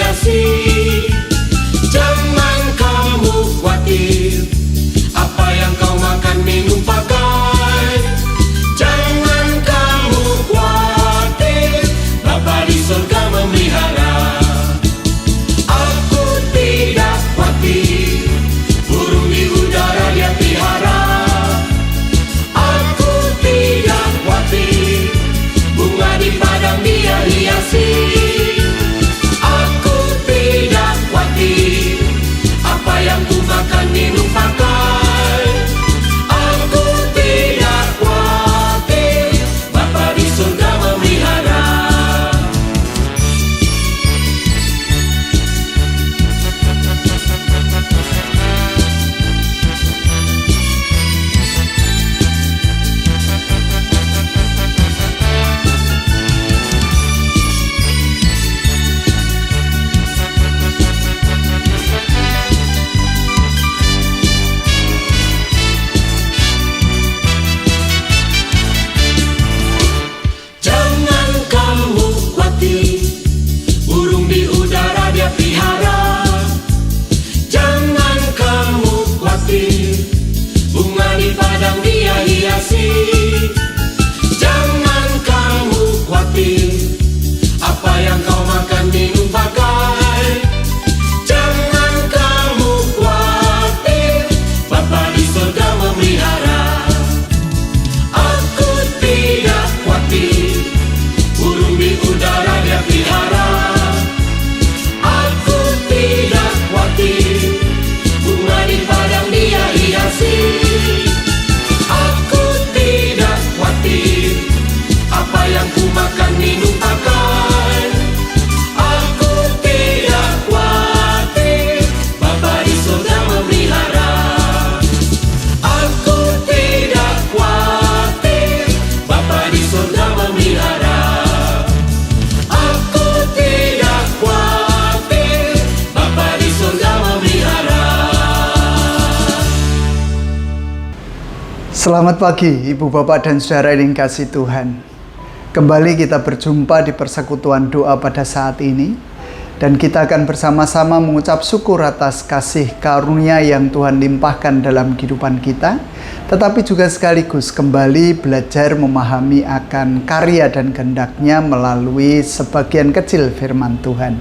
hiasi. Jangan kamu khawatir apa yang kau makan, minum, pakai. Jangan kamu khawatir, Bapa di surga memelihara. Aku tidak khawatir, burung di udara Dia pelihara. Aku tidak khawatir, bunga di padang Dia hiasi. Aku tidak khawatir apa yang ku makan, minum, pakai. Aku tidak khawatir, Bapa di surga memelihara. Jangan kamu khawatir, burung di udara Dia pelihara. Jangan kamu khawatir, bunga di padang Dia hiasi. Jangan kamu khawatir apa yang kau makan, minum, pakai. Jangan kamu khawatir, Bapa di surga memelihara. Aku tidak khawatir, burung di udara Dia pelihara. Aku tidak khawatir, bunga di padang Dia hiasi. Aku tidak khawatir apa yang ku makan, minum, pakai. Aku tidak khawatir, Bapa di surga memelihara. Aku tidak khawatir, Bapa di surga memelihara. Aku tidak khawatir, Bapa di surga memelihara. Selamat pagi Ibu Bapak dan Saudara yang dikasihi Tuhan. Kembali kita berjumpa di persekutuan doa pada saat ini. Dan kita akan bersama-sama mengucap syukur atas kasih karunia yang Tuhan limpahkan dalam kehidupan kita. Tetapi juga sekaligus kembali belajar memahami akan karya dan kehendak-Nya melalui sebagian kecil firman Tuhan.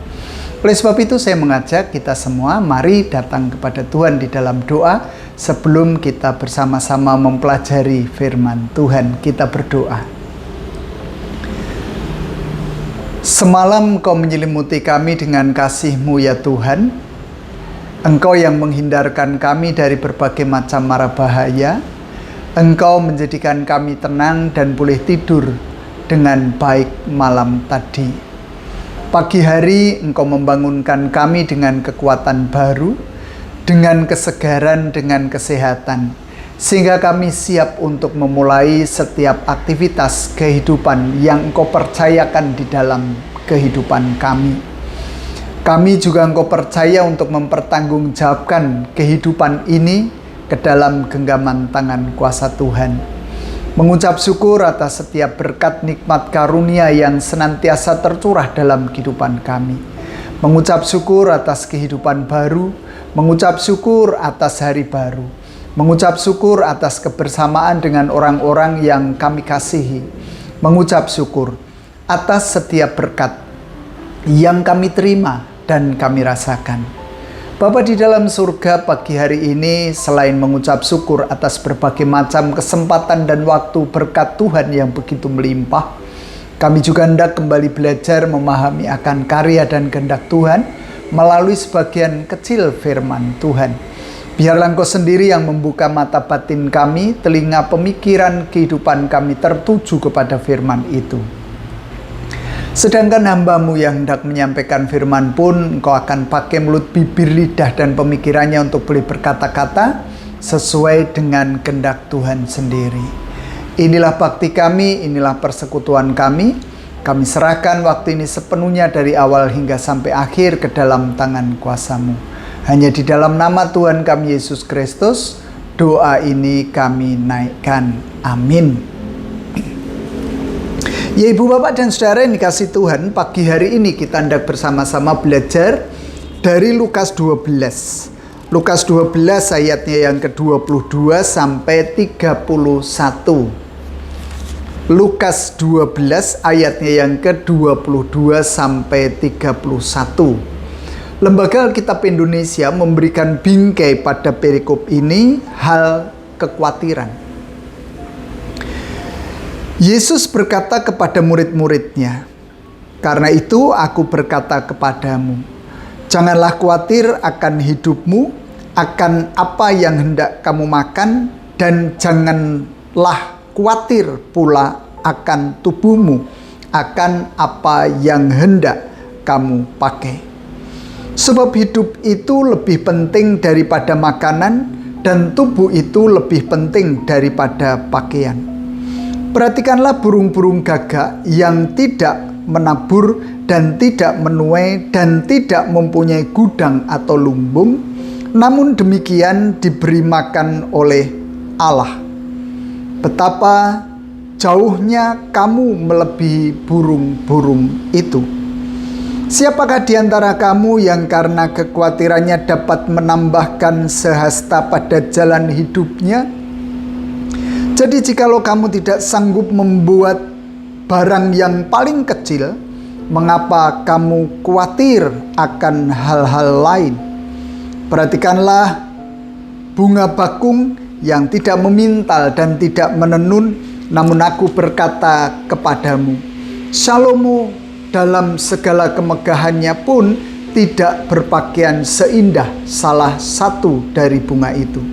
Oleh sebab itu saya mengajak kita semua mari datang kepada Tuhan di dalam doa. Sebelum kita bersama-sama mempelajari firman Tuhan, kita berdoa. Semalam Kau menyelimuti kami dengan kasih-Mu ya Tuhan. Engkau yang menghindarkan kami dari berbagai macam mara bahaya. Engkau menjadikan kami tenang dan boleh tidur dengan baik malam tadi. Pagi hari Engkau membangunkan kami dengan kekuatan baru, dengan kesegaran, dengan kesehatan, sehingga kami siap untuk memulai setiap aktivitas kehidupan yang Engkau percayakan di dalam kehidupan kami. Kami juga Engkau percaya untuk mempertanggungjawabkan kehidupan ini ke dalam genggaman tangan kuasa Tuhan. Mengucap syukur atas setiap berkat nikmat karunia yang senantiasa tercurah dalam kehidupan kami. Mengucap syukur atas kehidupan baru, mengucap syukur atas hari baru, mengucap syukur atas kebersamaan dengan orang-orang yang kami kasihi, mengucap syukur atas setiap berkat yang kami terima dan kami rasakan. Bapa di dalam surga, pagi hari ini selain mengucap syukur atas berbagai macam kesempatan dan waktu berkat Tuhan yang begitu melimpah, kami juga hendak kembali belajar memahami akan karya dan kehendak Tuhan melalui sebagian kecil firman Tuhan. Biarlah Engkau sendiri yang membuka mata batin kami, telinga pemikiran kehidupan kami tertuju kepada firman itu. Sedangkan hamba-Mu yang hendak menyampaikan firman pun Engkau akan pakai mulut, bibir, lidah, dan pemikirannya untuk boleh berkata-kata sesuai dengan kehendak Tuhan sendiri. Inilah bakti kami, inilah persekutuan kami. Kami serahkan waktu ini sepenuhnya dari awal hingga sampai akhir ke dalam tangan kuasa-Mu. Hanya di dalam nama Tuhan kami Yesus Kristus, doa ini kami naikkan. Amin. Ya Ibu Bapak dan Saudara yang dikasih Tuhan, pagi hari ini kita hendak bersama-sama belajar dari Lukas 12. Lukas 12 ayatnya yang ke-22 sampai 31. Lukas 12 ayatnya yang ke-22 sampai 31. Lembaga Alkitab Indonesia memberikan bingkai pada perikop ini, hal kekhawatiran. Yesus berkata kepada murid-muridnya, "Karena itu aku berkata kepadamu, janganlah khawatir akan hidupmu, akan apa yang hendak kamu makan, dan janganlah khawatir pula akan tubuhmu, akan apa yang hendak kamu pakai. Sebab hidup itu lebih penting daripada makanan, dan tubuh itu lebih penting daripada pakaian. Perhatikanlah burung-burung gagak yang tidak menabur dan tidak menuai dan tidak mempunyai gudang atau lumbung, namun demikian diberi makan oleh Allah. Betapa jauhnya kamu melebihi burung-burung itu. Siapakah di antara kamu yang karena kekhawatirannya dapat menambahkan sehasta pada jalan hidupnya? Jadi jikalau kamu tidak sanggup membuat barang yang paling kecil, mengapa kamu khawatir akan hal-hal lain? Perhatikanlah bunga bakung yang tidak memintal dan tidak menenun, namun aku berkata kepadamu, Salomo dalam segala kemegahannya pun tidak berpakaian seindah salah satu dari bunga itu.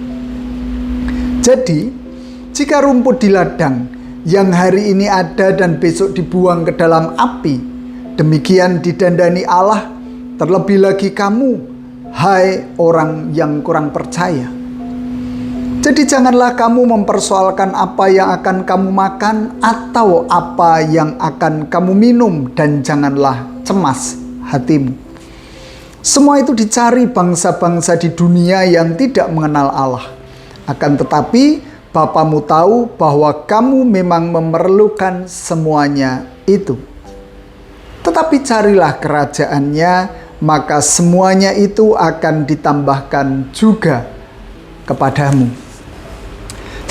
Jadi, jika rumput di ladang yang hari ini ada dan besok dibuang ke dalam api, demikian didandani Allah, terlebih lagi kamu, hai orang yang kurang percaya. Jadi janganlah kamu mempersoalkan apa yang akan kamu makan atau apa yang akan kamu minum, dan janganlah cemas hatimu. Semua itu dicari bangsa-bangsa di dunia yang tidak mengenal Allah. Akan tetapi Bapamu tahu bahwa kamu memang memerlukan semuanya itu. Tetapi carilah kerajaannya, maka semuanya itu akan ditambahkan juga kepadamu.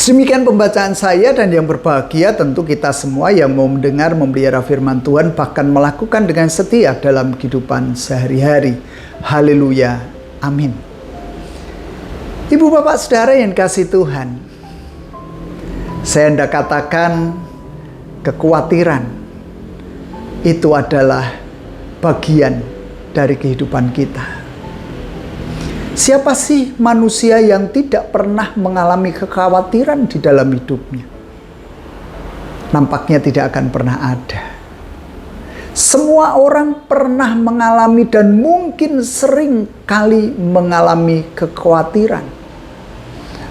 Demikian pembacaan saya, dan yang berbahagia tentu kita semua yang mau mendengar, memelihara firman Tuhan, bahkan melakukan dengan setia dalam kehidupan sehari-hari. Haleluya, amin. Ibu bapak saudara yang kasih Tuhan, saya hendak katakan kekhawatiran itu adalah bagian dari kehidupan kita. Siapa sih manusia yang tidak pernah mengalami kekhawatiran di dalam hidupnya? Nampaknya tidak akan pernah ada. Semua orang pernah mengalami dan mungkin sering kali mengalami kekhawatiran.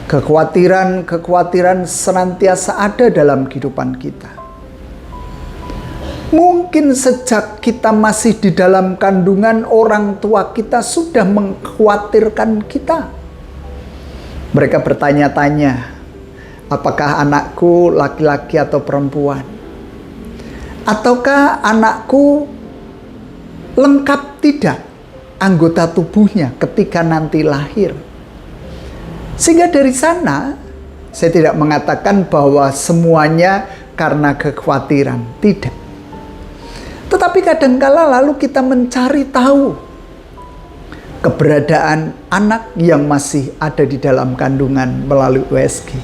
Kekhawatiran senantiasa ada dalam kehidupan kita. Mungkin sejak kita masih di dalam kandungan, orang tua kita sudah mengkhawatirkan kita. Mereka bertanya-tanya, apakah anakku laki-laki atau perempuan? Ataukah anakku lengkap tidak anggota tubuhnya ketika nanti lahir? Sehingga dari sana, saya tidak mengatakan bahwa semuanya karena kekhawatiran, tidak. Tetapi kadangkala lalu kita mencari tahu keberadaan anak yang masih ada di dalam kandungan melalui USG.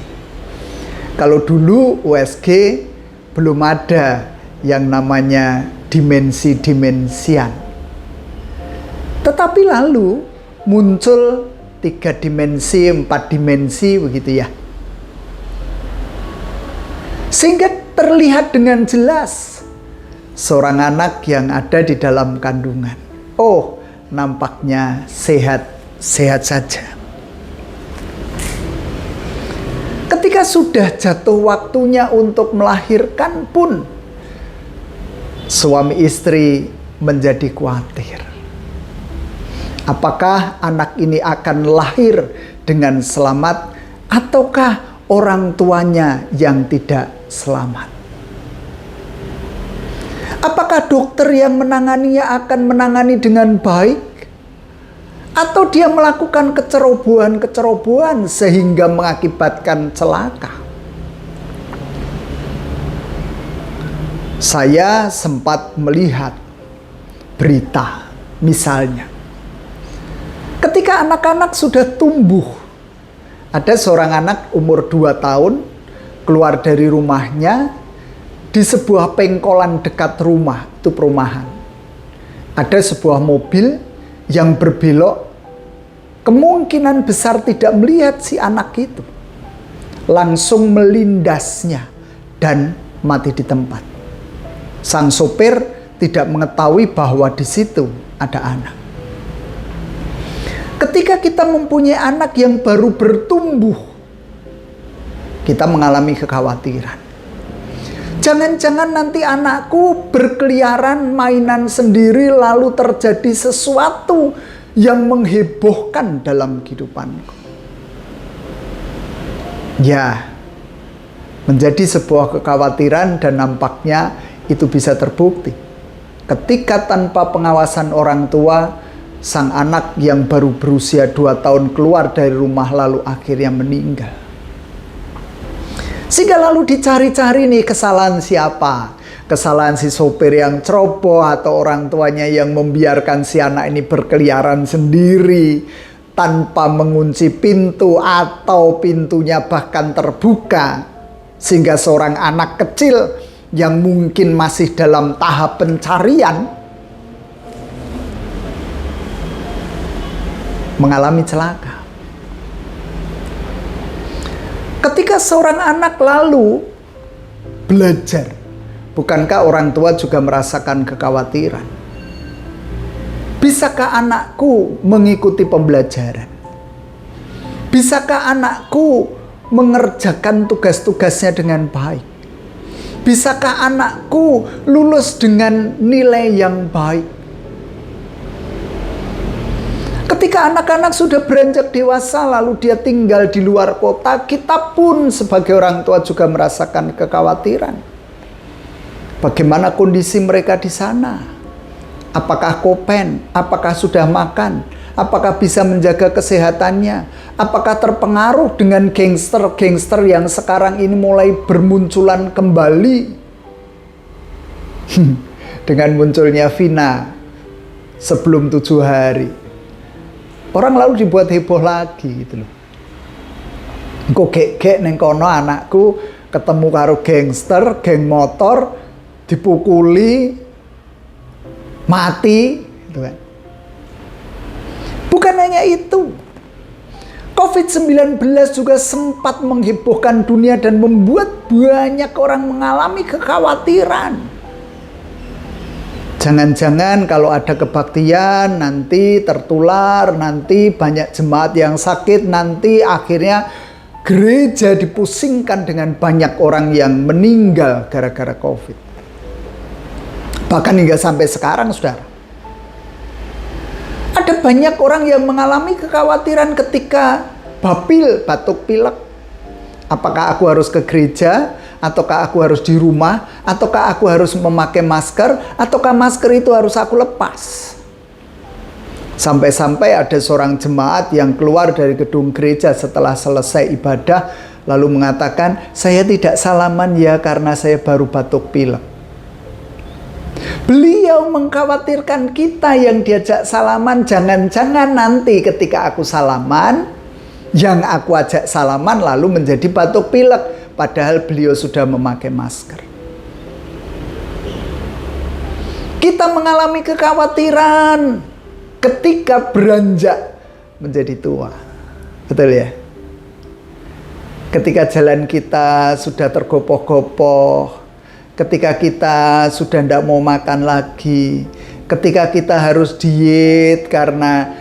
Kalau dulu USG belum ada yang namanya dimensi-dimensian. Tetapi lalu muncul 3 dimensi, 4 dimensi begitu ya. Sehingga terlihat dengan jelas seorang anak yang ada di dalam kandungan. Oh, nampaknya sehat saja. Ketika sudah jatuh waktunya untuk melahirkan pun, suami istri menjadi khawatir. Apakah anak ini akan lahir dengan selamat, ataukah orang tuanya yang tidak selamat? Apakah dokter yang menanganinya akan menangani dengan baik? Atau dia melakukan kecerobohan-kecerobohan sehingga mengakibatkan celaka? Saya sempat melihat berita, misalnya, ketika anak-anak sudah tumbuh, ada seorang anak umur 2 tahun keluar dari rumahnya di sebuah pengkolan dekat rumah, itu perumahan. Ada sebuah mobil yang berbelok, kemungkinan besar tidak melihat si anak itu, langsung melindasnya dan mati di tempat. Sang sopir tidak mengetahui bahwa di situ ada anak. Ketika kita mempunyai anak yang baru bertumbuh, kita mengalami kekhawatiran. Jangan-jangan nanti anakku berkeliaran mainan sendiri lalu terjadi sesuatu yang menghebohkan dalam kehidupanku. Ya, menjadi sebuah kekhawatiran dan nampaknya itu bisa terbukti. Ketika tanpa pengawasan orang tua, sang anak yang baru berusia 2 tahun keluar dari rumah lalu akhirnya meninggal. Sehingga lalu dicari-cari nih kesalahan siapa. Kesalahan si sopir yang ceroboh atau orang tuanya yang membiarkan si anak ini berkeliaran sendiri tanpa mengunci pintu atau pintunya bahkan terbuka. Sehingga seorang anak kecil yang mungkin masih dalam tahap pencarian mengalami celaka. Ketika seorang anak lalu belajar, bukankah orang tua juga merasakan kekhawatiran? Bisakah anakku mengikuti pembelajaran? Bisakah anakku mengerjakan tugas-tugasnya dengan baik? Bisakah anakku lulus dengan nilai yang baik? Ketika anak-anak sudah beranjak dewasa lalu dia tinggal di luar kota, kita pun sebagai orang tua juga merasakan kekhawatiran. Bagaimana kondisi mereka di sana? Apakah kopen? Apakah sudah makan? Apakah bisa menjaga kesehatannya? Apakah terpengaruh dengan gangster-gangster yang sekarang ini mulai bermunculan kembali? Dengan munculnya Vina sebelum 7 hari. Orang lalu dibuat heboh lagi gitu loh. Engko gek-gek neng kono anakku ketemu karo gangster, geng motor, dipukuli, mati gitu kan. Bukan hanya itu, COVID-19 juga sempat menghebohkan dunia dan membuat banyak orang mengalami kekhawatiran. Jangan-jangan kalau ada kebaktian nanti tertular, nanti banyak jemaat yang sakit, nanti akhirnya gereja dipusingkan dengan banyak orang yang meninggal gara-gara COVID. Bahkan hingga sampai sekarang, saudara. Ada banyak orang yang mengalami kekhawatiran ketika batuk pilek. Apakah aku harus ke gereja? Ataukah aku harus di rumah? Ataukah aku harus memakai masker? Ataukah masker itu harus aku lepas? Sampai-sampai ada seorang jemaat yang keluar dari gedung gereja setelah selesai ibadah, lalu mengatakan, saya tidak salaman ya karena saya baru batuk pilek. Beliau mengkhawatirkan kita yang diajak salaman, jangan-jangan nanti ketika aku salaman, yang aku ajak salaman lalu menjadi batuk pilek, padahal beliau sudah memakai masker. Kita mengalami kekhawatiran ketika beranjak menjadi tua. Betul ya? Ketika jalan kita sudah tergopoh-gopoh, ketika kita sudah tidak mau makan lagi, ketika kita harus diet karena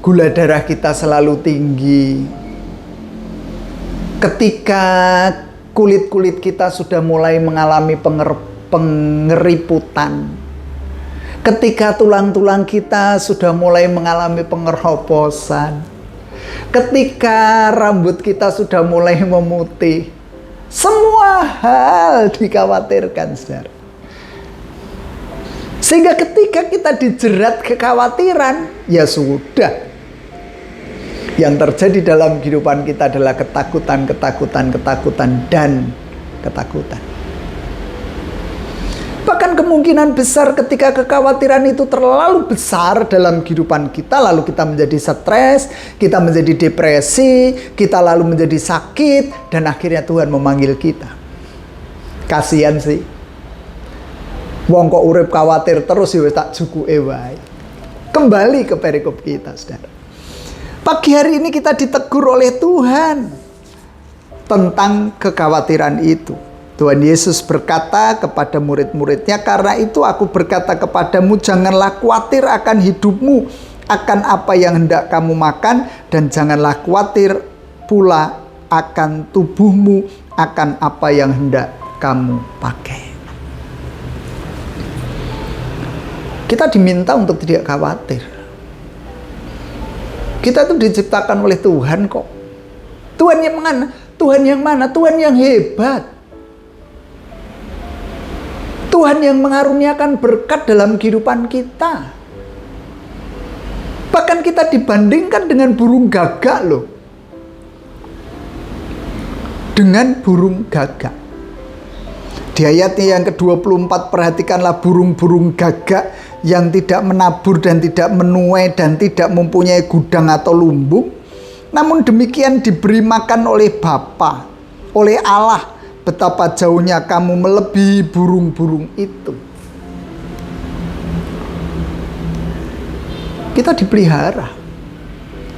gula darah kita selalu tinggi, ketika kulit-kulit kita sudah mulai mengalami pengeriputan, ketika tulang-tulang kita sudah mulai mengalami pengeroposan, ketika rambut kita sudah mulai memutih, semua hal dikhawatirkan, saudara. Sehingga ketika kita dijerat kekhawatiran, ya sudah. Yang terjadi dalam kehidupan kita adalah ketakutan, dan ketakutan. Bahkan kemungkinan besar ketika kekhawatiran itu terlalu besar dalam kehidupan kita, lalu kita menjadi stres, kita menjadi depresi, kita lalu menjadi sakit, dan akhirnya Tuhan memanggil kita. Kasihan sih. Wong kok urip khawatir terus ya tak jukuke wae. Kembali ke perikop kita, Saudara. Pagi hari ini kita ditegur oleh Tuhan tentang kekhawatiran itu. Tuhan Yesus berkata kepada murid-muridnya, "Karena itu aku berkata kepadamu, janganlah khawatir akan hidupmu, akan apa yang hendak kamu makan, dan janganlah khawatir pula akan tubuhmu, akan apa yang hendak kamu pakai." Kita diminta untuk tidak khawatir. Kita itu diciptakan oleh Tuhan kok. Tuhan yang mana? Tuhan yang mana? Tuhan yang hebat. Tuhan yang mengaruniakan berkat dalam kehidupan kita. Bahkan kita dibandingkan dengan burung gagak loh. Dengan burung gagak. Di ayatnya yang ke-24, perhatikanlah burung-burung gagak yang tidak menabur dan tidak menuai dan tidak mempunyai gudang atau lumbung, namun demikian diberi makan oleh Bapa, oleh Allah. Betapa jauhnya kamu melebihi burung-burung itu. Kita dipelihara.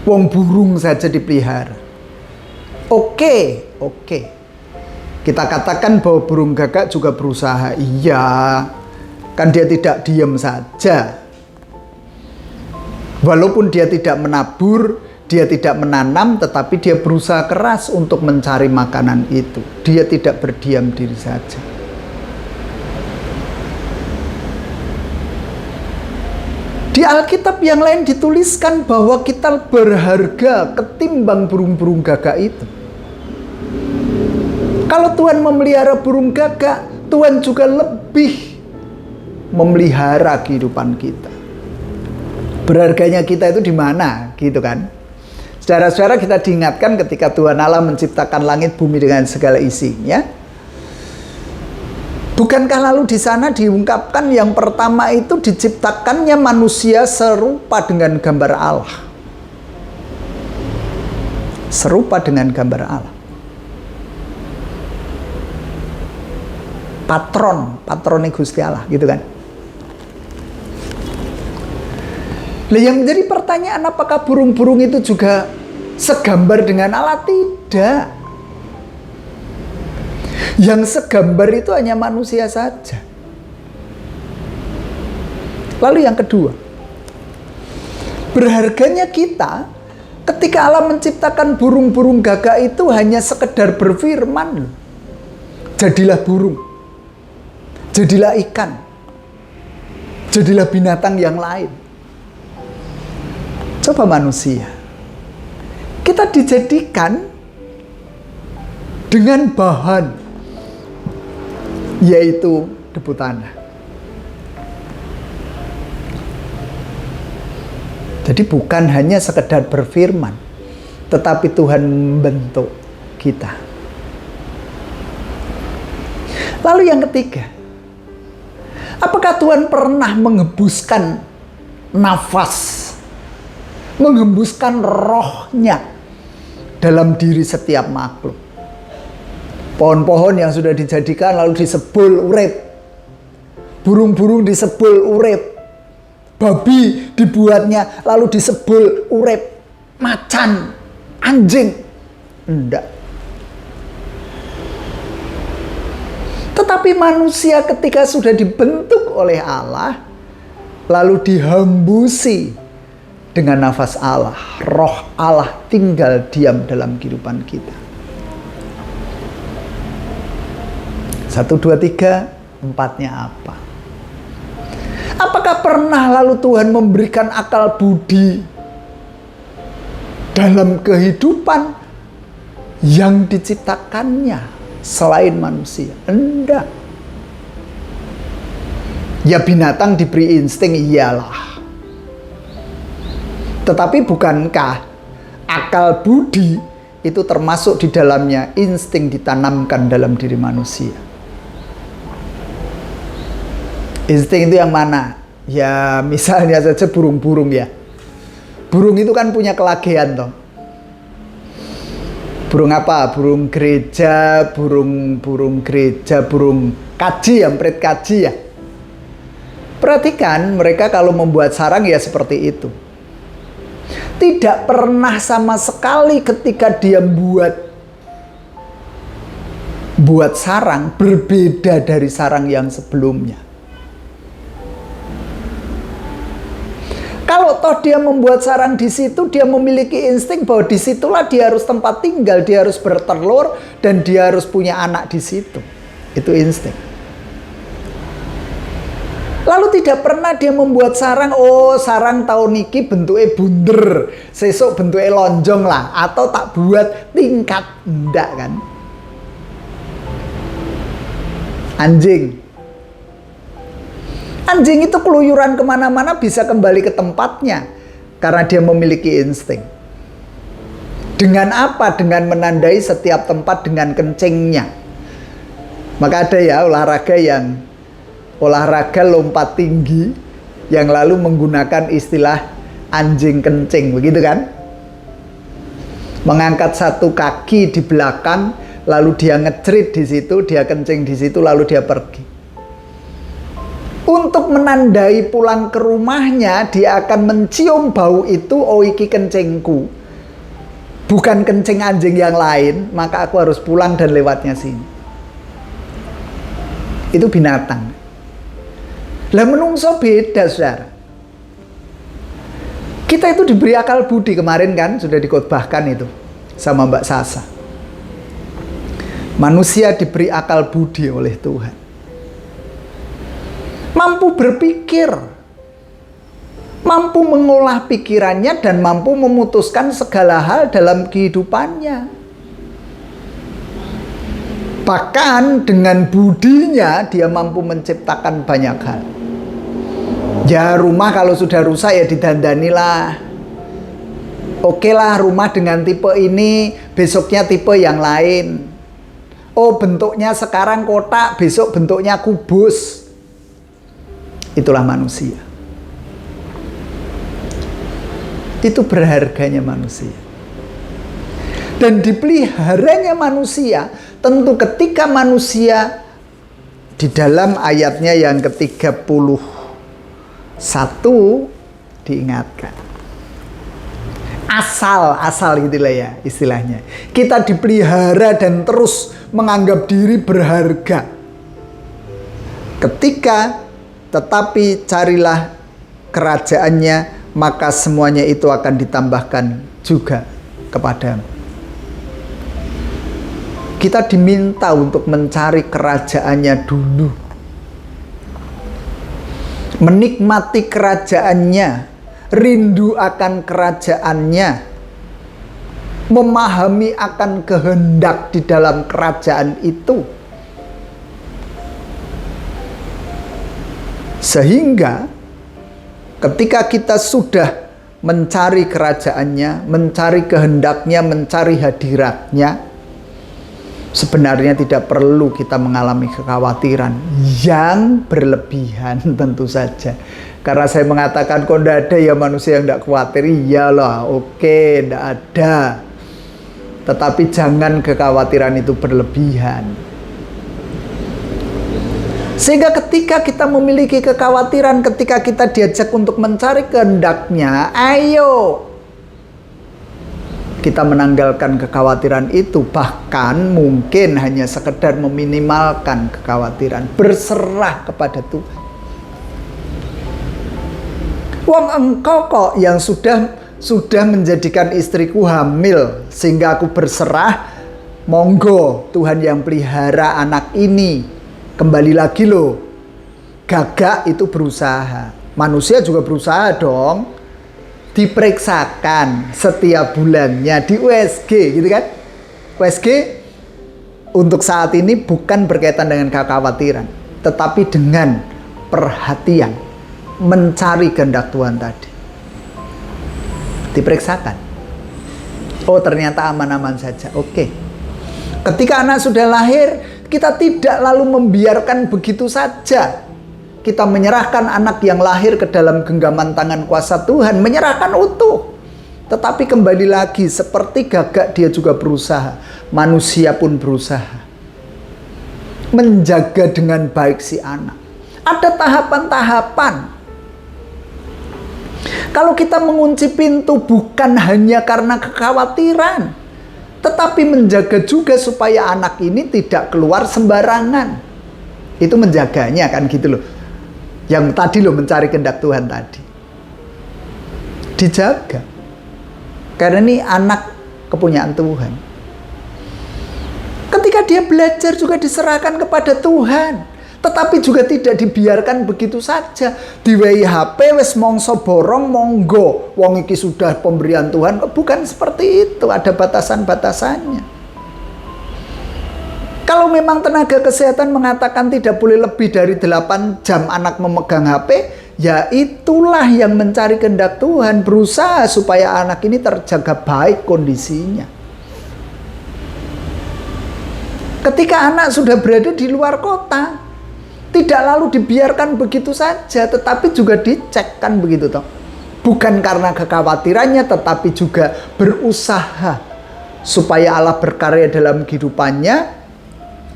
Wong burung saja dipelihara. Oke. Kita katakan bahwa burung gagak juga berusaha. Iya, kan dia tidak diam saja. Walaupun dia tidak menabur, dia tidak menanam, tetapi dia berusaha keras untuk mencari makanan itu. Dia tidak berdiam diri saja. Di Alkitab yang lain dituliskan bahwa kita berharga ketimbang burung-burung gagak itu. Kalau Tuhan memelihara burung gagak, Tuhan juga lebih memelihara kehidupan kita. Berharganya kita itu di mana, gitu kan? Saudara-saudara, kita diingatkan ketika Tuhan Allah menciptakan langit bumi dengan segala isinya. Bukankah lalu di sana diungkapkan yang pertama itu diciptakannya manusia serupa dengan gambar Allah. Serupa dengan gambar Allah. Patronnya Gusti Allah, gitu kan. Nah, yang menjadi pertanyaan, apakah burung-burung itu juga segambar dengan Allah? Tidak. Yang segambar itu hanya manusia saja. Lalu yang kedua, berharganya kita ketika Allah menciptakan burung-burung gagak itu hanya sekedar berfirman, jadilah burung, jadilah ikan, jadilah binatang yang lain. Coba manusia, kita dijadikan dengan bahan, yaitu debu tanah. Jadi bukan hanya sekedar berfirman, tetapi Tuhan membentuk kita. Lalu yang ketiga, apakah Tuhan pernah menghembuskan nafas, menghembuskan rohnya dalam diri setiap makhluk? Pohon-pohon yang sudah dijadikan lalu disebul urip, burung-burung disebul urip, babi dibuatnya lalu disebul urip, macan, anjing, enggak. Tetapi manusia ketika sudah dibentuk oleh Allah, lalu dihembusi dengan nafas Allah, roh Allah tinggal diam dalam kehidupan kita. 1, 2, 3, empatnya apa? Apakah pernah lalu Tuhan memberikan akal budi dalam kehidupan yang diciptakannya selain manusia? Enggak. Ya binatang diberi insting iyalah. Tetapi bukankah akal budi itu termasuk di dalamnya insting ditanamkan dalam diri manusia? Insting itu yang mana? Ya misalnya saja burung-burung ya. Burung itu kan punya kelagean toh. Burung apa? Burung gereja, burung gereja, burung kaji, amprit kaji ya. Perhatikan mereka kalau membuat sarang ya seperti itu. Tidak pernah sama sekali ketika dia buat sarang berbeda dari sarang yang sebelumnya. Kalau toh dia membuat sarang di situ, dia memiliki insting bahwa disitulah dia harus tempat tinggal, dia harus bertelur, dan dia harus punya anak di situ. Itu insting. Lalu tidak pernah dia membuat sarang, oh sarang tahun ini bentuknya bunder, sesuk bentuknya lonjong lah, atau tak buat tingkat, enggak kan? Anjing itu keluyuran kemana-mana bisa kembali ke tempatnya karena dia memiliki insting. Dengan apa? Dengan menandai setiap tempat dengan kencingnya. Maka ada ya olahraga lompat tinggi yang lalu menggunakan istilah anjing kencing, begitu kan? Mengangkat satu kaki di belakang, lalu dia ngecerit di situ, dia kencing di situ, lalu dia pergi. Untuk menandai pulang ke rumahnya, dia akan mencium bau itu, oh iki kencingku. Bukan kencing anjing yang lain, maka aku harus pulang dan lewatnya sini. Itu binatang. Lah menungso beda, saudara. Kita itu diberi akal budi, kemarin kan sudah dikhotbahkan itu sama Mbak Sasa. Manusia diberi akal budi oleh Tuhan. Mampu berpikir, mampu mengolah pikirannya, dan mampu memutuskan segala hal dalam kehidupannya. Bahkan dengan budinya dia mampu menciptakan banyak hal. Ya rumah kalau sudah rusak ya didandanilah. Oke lah rumah dengan tipe ini, besoknya tipe yang lain. Oh bentuknya sekarang kotak, besok bentuknya kubus. Itulah manusia. Itu berharganya manusia. Dan dipeliharanya manusia, tentu ketika manusia di dalam ayatnya yang ke-31 diingatkan. Asal gitulah ya istilahnya. Kita dipelihara dan terus menganggap diri berharga. Tetapi carilah kerajaannya, maka semuanya itu akan ditambahkan juga kepadamu. Kita diminta untuk mencari kerajaannya dulu. Menikmati kerajaannya, rindu akan kerajaannya, memahami akan kehendak di dalam kerajaan itu. Sehingga ketika kita sudah mencari kerajaannya, mencari kehendaknya, mencari hadiratnya, sebenarnya tidak perlu kita mengalami kekhawatiran yang berlebihan tentu saja. Karena saya mengatakan kok tidak ada ya manusia yang tidak khawatir. Iyalah, oke, tidak ada. Tetapi jangan kekhawatiran itu berlebihan. Sehingga ketika kita memiliki kekhawatiran, ketika kita diajak untuk mencari kehendaknya, ayo kita menanggalkan kekhawatiran itu. Bahkan mungkin hanya sekedar meminimalkan kekhawatiran, berserah kepada Tuhan. Wong engkau kok yang sudah menjadikan istriku hamil sehingga aku berserah, monggo Tuhan yang pelihara anak ini. Kembali lagi loh, gagak itu berusaha, manusia juga berusaha dong, diperiksakan setiap bulannya di USG gitu kan. USG untuk saat ini bukan berkaitan dengan kekhawatiran, tetapi dengan perhatian, mencari kehendak Tuhan tadi. Diperiksakan. Oh, ternyata aman-aman saja. Oke. Ketika anak sudah lahir, kita tidak lalu membiarkan begitu saja. Kita menyerahkan anak yang lahir ke dalam genggaman tangan kuasa Tuhan, menyerahkan utuh. Tetapi kembali lagi, seperti gagak dia juga berusaha. Manusia pun berusaha menjaga dengan baik si anak. Ada tahapan-tahapan. Kalau kita mengunci pintu bukan hanya karena kekhawatiran, tetapi menjaga juga supaya anak ini tidak keluar sembarangan. Itu menjaganya kan gitu loh. Yang tadi loh, mencari kehendak Tuhan tadi. Dijaga. Karena ini anak kepunyaan Tuhan. Ketika dia belajar juga diserahkan kepada Tuhan. Tetapi juga tidak dibiarkan begitu saja. Diwehi HP wis mongso borong monggo. Wong iki sudah pemberian Tuhan. Bukan seperti itu, ada batasan-batasannya. Kalau memang tenaga kesehatan mengatakan tidak boleh lebih dari 8 jam anak memegang HP, ya itulah yang mencari kehendak Tuhan, berusaha supaya anak ini terjaga baik kondisinya. Ketika anak sudah berada di luar kota, tidak lalu dibiarkan begitu saja, tetapi juga dicek, kan begitu toh. Bukan karena kekhawatirannya, tetapi juga berusaha supaya Allah berkarya dalam kehidupannya,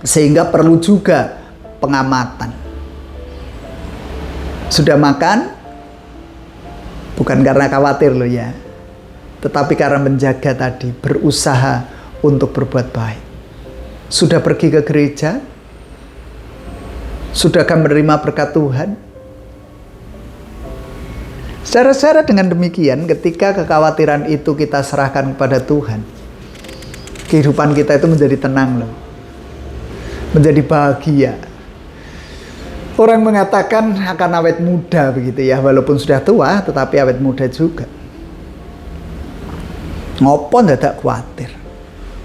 sehingga perlu juga pengamatan. Sudah makan? Bukan karena khawatir loh ya, tetapi karena menjaga tadi, berusaha untuk berbuat baik. Sudah pergi ke gereja? Sudahkah menerima berkat Tuhan? Saudara-saudara, dengan demikian ketika kekhawatiran itu kita serahkan kepada Tuhan, kehidupan kita itu menjadi tenang loh, menjadi bahagia. Orang mengatakan akan awet muda begitu ya, walaupun sudah tua tetapi awet muda juga. Ngopo ndak khawatir,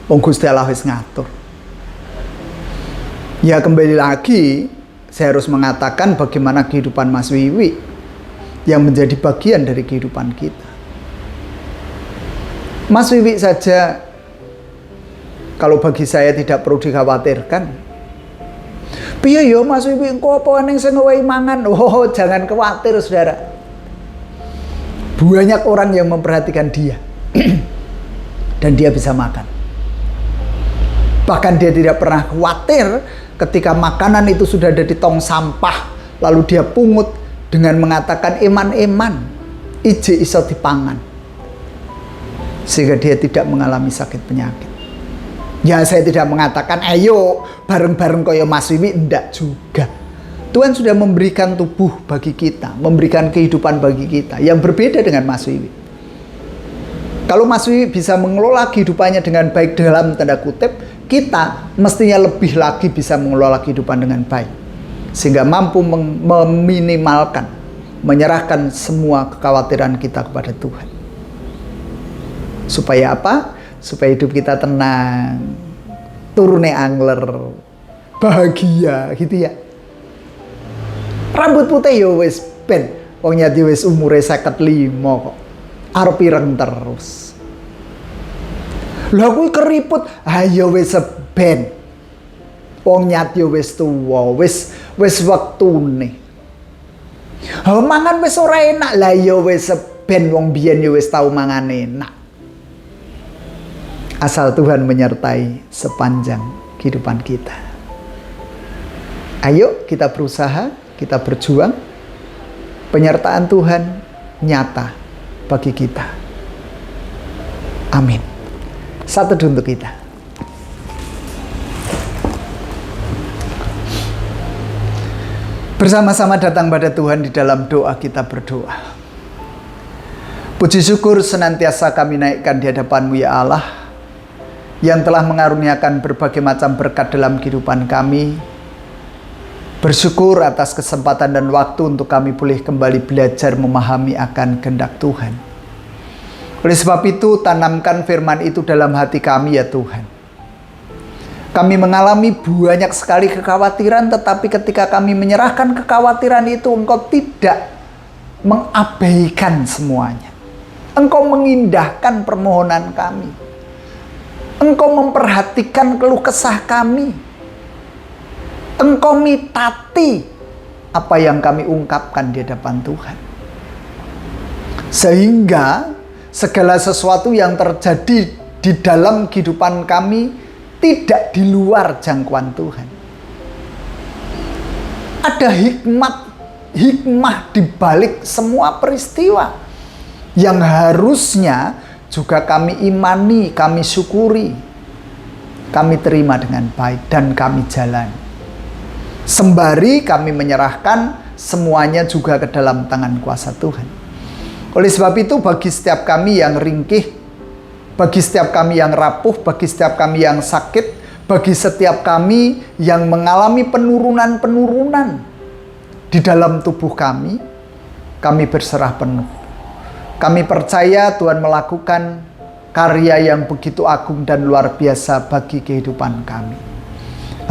wong Gusti Allah wis ngatur. Ya kembali lagi, saya harus mengatakan bagaimana kehidupan Mas Wiwi yang menjadi bagian dari kehidupan kita. Mas Wiwi saja kalau bagi saya tidak perlu dikhawatirkan. Piye yo Mas Wiwi engko apa ning sing ngowehi mangan? Oh, jangan khawatir Saudara. Banyak orang yang memperhatikan dia. Dan dia bisa makan. Bahkan dia tidak pernah khawatir ketika makanan itu sudah ada di tong sampah, lalu dia pungut dengan mengatakan eman-eman, ije iso dipangan. Sehingga dia tidak mengalami sakit penyakit. Ya saya tidak mengatakan ayo bareng-bareng kaya Mas Wiwi, enggak juga. Tuhan sudah memberikan tubuh bagi kita, memberikan kehidupan bagi kita yang berbeda dengan Mas Wiwi. Kalau Mas Wiwi bisa mengelola kehidupannya dengan baik dalam tanda kutip, kita mestinya lebih lagi bisa mengelola kehidupan dengan baik. Sehingga mampu meminimalkan, menyerahkan semua kekhawatiran kita kepada Tuhan. Supaya apa? Supaya hidup kita tenang, turune angler, bahagia gitu ya. Rambut putih ya wis ben, wong nyati wis umure 55 kok. Arep ireng terus. Lah kuwi keriput, ayo wis ben. Wong nyati wis tuwa, wis wektune. Ha mangan wis ora enak, lah ya wis ben wong biyen ya wis tau mangan enak. Asal Tuhan menyertai sepanjang kehidupan kita. Ayo kita berusaha, kita berjuang. Penyertaan Tuhan nyata bagi kita. Amin. Satu untuk kita. Bersama-sama datang pada Tuhan di dalam doa kita berdoa. Puji syukur senantiasa kami naikkan di hadapan-Mu ya Allah, yang telah mengaruniakan berbagai macam berkat dalam kehidupan kami. Bersyukur atas kesempatan dan waktu untuk kami boleh kembali belajar memahami akan kehendak Tuhan. Oleh sebab itu, tanamkan firman itu dalam hati kami ya Tuhan. Kami mengalami banyak sekali kekhawatiran, tetapi ketika kami menyerahkan kekhawatiran itu, Engkau tidak mengabaikan semuanya. Engkau mengindahkan permohonan kami. Engkau memperhatikan keluh kesah kami. Engkau mitati apa yang kami ungkapkan di hadapan Tuhan. Sehingga segala sesuatu yang terjadi di dalam kehidupan kami tidak di luar jangkauan Tuhan. Ada hikmah di balik semua peristiwa yang harusnya juga kami imani, kami syukuri, kami terima dengan baik dan kami jalani. Sembari kami menyerahkan semuanya juga ke dalam tangan kuasa Tuhan. Oleh sebab itu, bagi setiap kami yang ringkih, bagi setiap kami yang rapuh, bagi setiap kami yang sakit, bagi setiap kami yang mengalami penurunan-penurunan di dalam tubuh kami berserah penuh. Kami percaya Tuhan melakukan karya yang begitu agung dan luar biasa bagi kehidupan kami.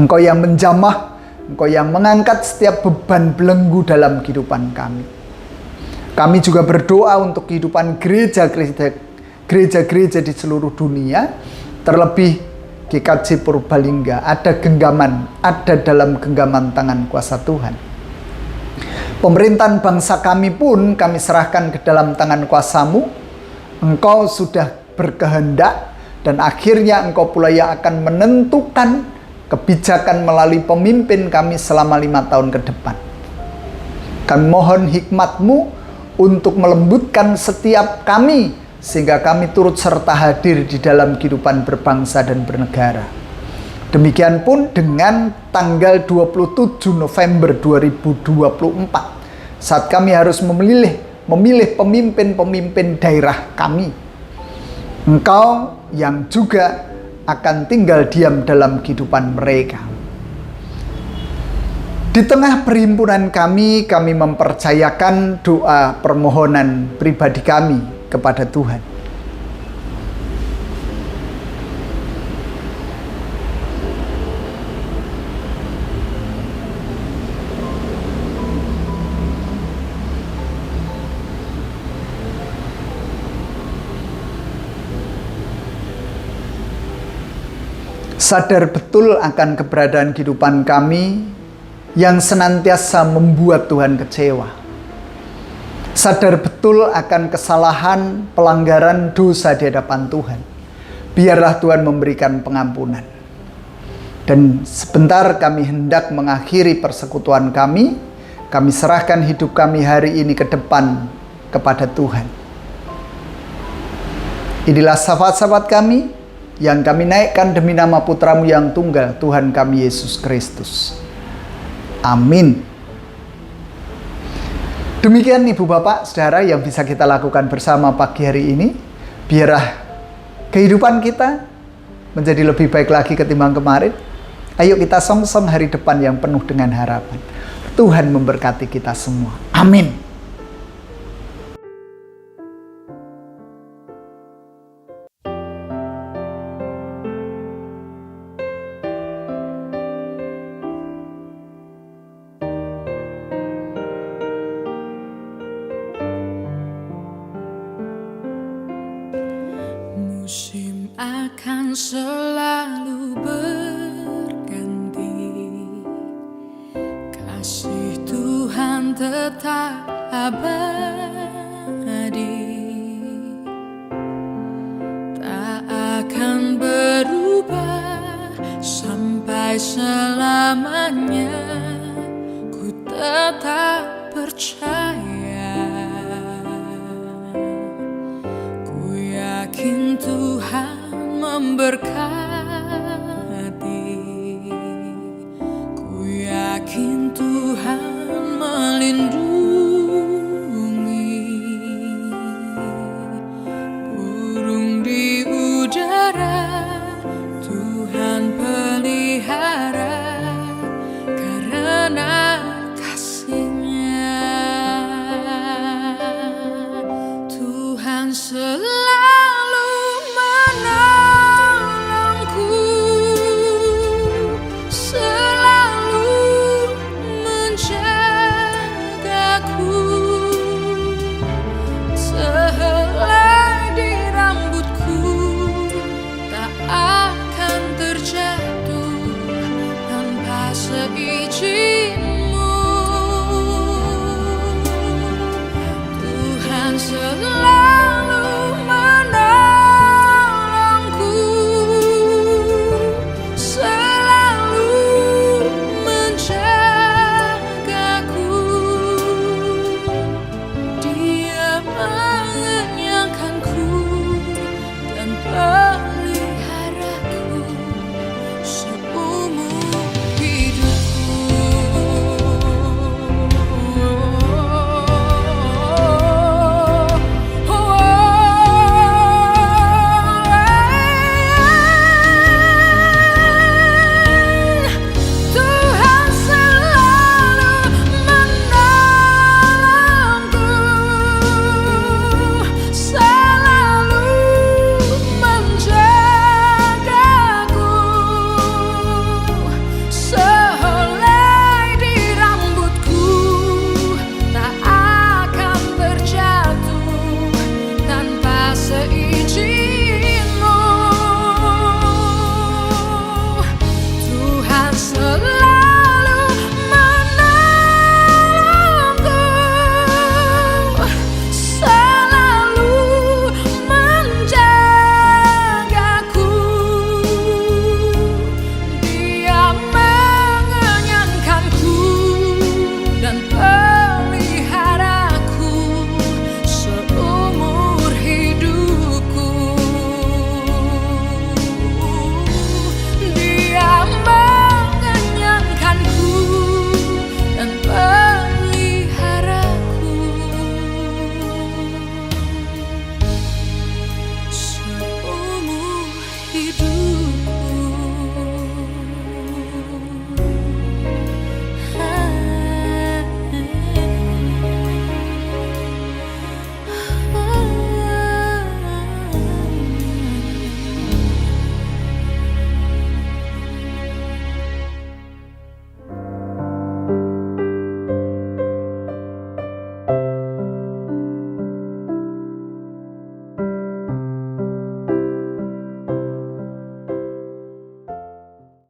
Engkau yang menjamah, Engkau yang mengangkat setiap beban belenggu dalam kehidupan kami. Kami juga berdoa untuk kehidupan gereja-gereja di seluruh dunia, terlebih GKJ Purbalingga. Ada dalam genggaman tangan kuasa Tuhan. Pemerintahan bangsa kami pun kami serahkan ke dalam tangan kuasa-Mu. Engkau sudah berkehendak dan akhirnya Engkau pula yang akan menentukan kebijakan melalui pemimpin kami selama 5 tahun ke depan. Kami mohon hikmat-Mu untuk melembutkan setiap kami, sehingga kami turut serta hadir di dalam kehidupan berbangsa dan bernegara. Demikian pun dengan tanggal 27 November 2024, saat kami harus memilih pemimpin-pemimpin daerah kami. Engkau yang juga akan tinggal diam dalam kehidupan mereka. Di tengah perhimpunan kami mempercayakan doa permohonan pribadi kami kepada Tuhan. Sadar betul akan keberadaan kehidupan kami yang senantiasa membuat Tuhan kecewa. Sadar betul akan kesalahan, pelanggaran, dosa di hadapan Tuhan. Biarlah Tuhan memberikan pengampunan. Dan sebentar kami hendak mengakhiri persekutuan kami serahkan hidup kami hari ini ke depan kepada Tuhan. Inilah sahabat-sahabat kami yang kami naikkan demi nama Putra-Mu yang tunggal, Tuhan kami Yesus Kristus. Amin. Demikian Ibu Bapak, Saudara yang bisa kita lakukan bersama pagi hari ini. Biarlah kehidupan kita menjadi lebih baik lagi ketimbang kemarin. Ayo kita song-song hari depan yang penuh dengan harapan. Tuhan memberkati kita semua. Amin. Musim akan selalu berganti, kasih Tuhan tetap abadi, tak akan berubah sampai selamanya. Ku tetap percaya, yakin Tuhan memberkati, ku yakin Tuhan melindungi. Burung di udara Tuhan pelihara, karena kasih-Nya Tuhan selalu menolongku. 这一句